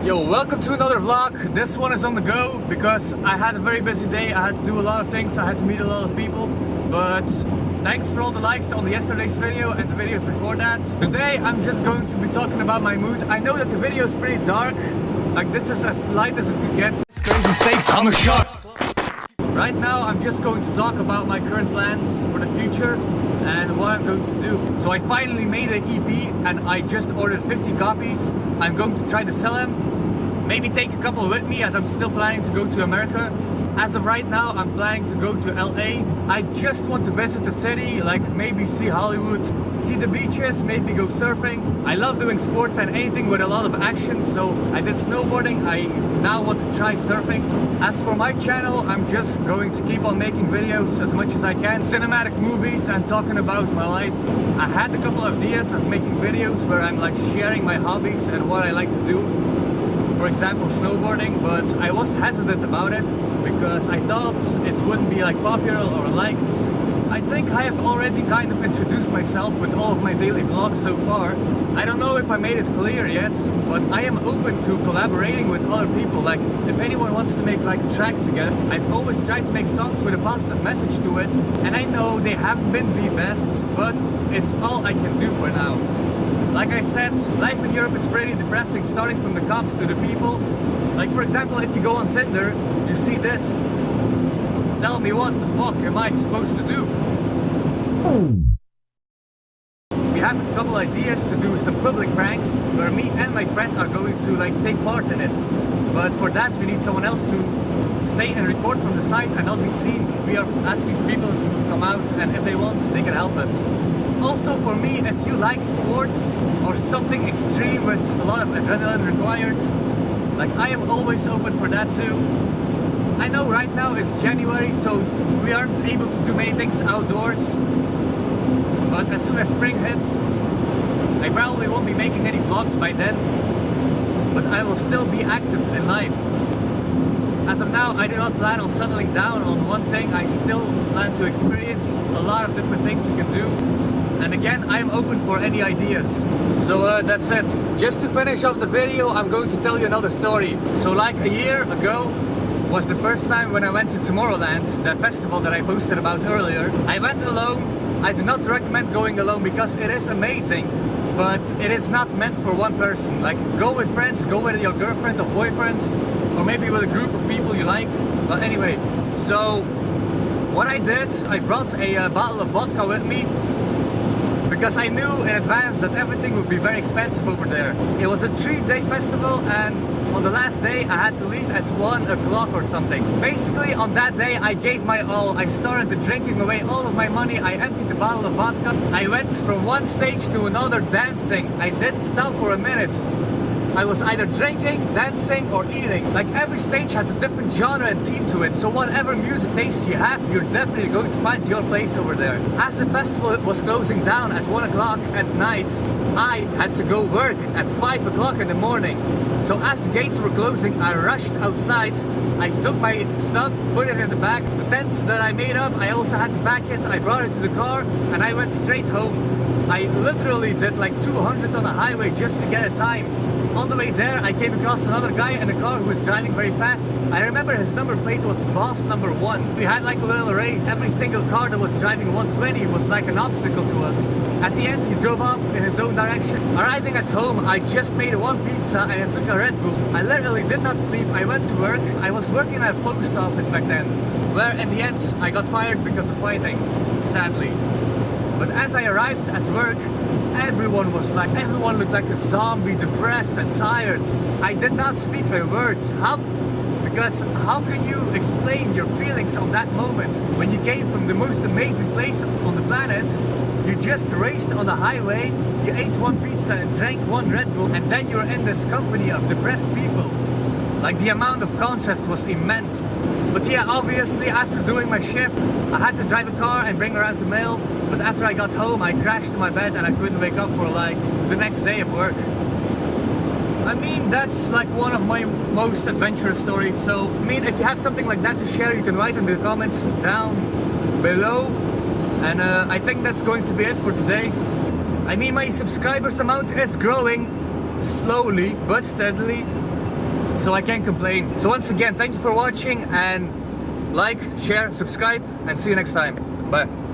Yo, welcome to another vlog. This one is on the go because I had a very busy day. I had to do a lot of things. I had to meet a lot of people. But thanks for all the likes on yesterday's video and the videos before that. Today I'm just going to be talking about my mood. I know that the video is pretty dark. Like, this is as light as it could get. It's crazy stakes on the shot. Right now I'm just going to talk about my current plans for the future and what I'm going to do. So I finally made an EP and I just ordered 50 copies. I'm going to try to sell them. Maybe take a couple with me as I'm still planning to go to America. As of right now, I'm planning to go to LA. I just want to visit the city, like maybe see Hollywood, see the beaches, maybe go surfing. I love doing sports and anything with a lot of action, so I did snowboarding. I now want to try surfing. As for my channel, I'm just going to keep on making videos as much as I can. Cinematic movies and talking about my life. I had a couple of ideas of making videos where I'm like sharing my hobbies and what I like to do. For example, snowboarding, but I was hesitant about it because I thought it wouldn't be like popular or liked. I think I have already kind of introduced myself with all of my daily vlogs so far. I don't know if I made it clear yet, but I am open to collaborating with other people. Like, if anyone wants to make like a track together, I've always tried to make songs with a positive message to it, and I know they haven't been the best, but it's all I can do for now. Like I said, life in Europe is pretty depressing, starting from the cops to the people. Like, for example, if you go on Tinder, you see this. Tell me, what the fuck am I supposed to do? We have a couple ideas to do some public pranks where me and my friend are going to like take part in it. But for that we need someone else to stay and record from the side and not be seen. We are asking people to come out, and if they want, they can help us. Also, for me, if you like sports or something extreme with a lot of adrenaline required, like, I am always open for that too. I know right now it's January, so we aren't able to do many things outdoors, but as soon as spring hits, I probably won't be making any vlogs by then, but I will still be active in life. As of now, I do not plan on settling down on one thing. I still plan to experience a lot of different things you can do. And again, I'm open for any ideas. So that's it. Just to finish off the video, I'm going to tell you another story. So like a year ago was the first time when I went to Tomorrowland, the festival that I posted about earlier. I went alone. I do not recommend going alone because it is amazing, but it is not meant for one person. Like, go with friends, go with your girlfriend or boyfriend, or maybe with a group of people you like. But anyway, so what I did, I brought a bottle of vodka with me, because I knew in advance that everything would be very expensive over there. It was a 3-day festival, and on the last day I had to leave at 1 o'clock or something. Basically, on that day I gave my all. I started drinking away all of my money. I emptied the bottle of vodka. I went from one stage to another dancing. I didn't stop for a minute. I was either drinking, dancing, or eating. Like, every stage has a different genre and theme to it, so whatever music taste you have, you're definitely going to find your place over there. As the festival was closing down at 1 o'clock at night, I had to go work at 5 o'clock in the morning. So as the gates were closing, I rushed outside. I took my stuff, put it in the bag. The tents that I made up, I also had to pack it. I brought it to the car, and I went straight home. I literally did like 200 on the highway just to get a time. On the way there, I came across another guy in a car who was driving very fast. I remember his number plate was boss number 1. We had like a little race. Every single car that was driving 120 was like an obstacle to us. At the end, he drove off in his own direction. Arriving at home, I just made one pizza and I took a Red Bull. I literally did not sleep. I went to work. I was working at a post office back then, where in the end, I got fired because of fighting, sadly. But as I arrived at work, everyone looked like a zombie, depressed and tired. I did not speak a word. Because how can you explain your feelings on that moment? When you came from the most amazing place on the planet, you just raced on the highway, you ate one pizza and drank one Red Bull, and then you're in this company of depressed people. Like, the amount of contrast was immense. But yeah, obviously after doing my shift, I had to drive a car and bring around the mail. But after I got home, I crashed in my bed and I couldn't wake up for like the next day of work. I mean, that's like one of my most adventurous stories. So, I mean, if you have something like that to share, you can write in the comments down below. And I think that's going to be it for today. I mean, my subscribers amount is growing slowly but steadily. so I can't complain. So once again, thank you for watching, and like, share, subscribe, and see you next time. Bye.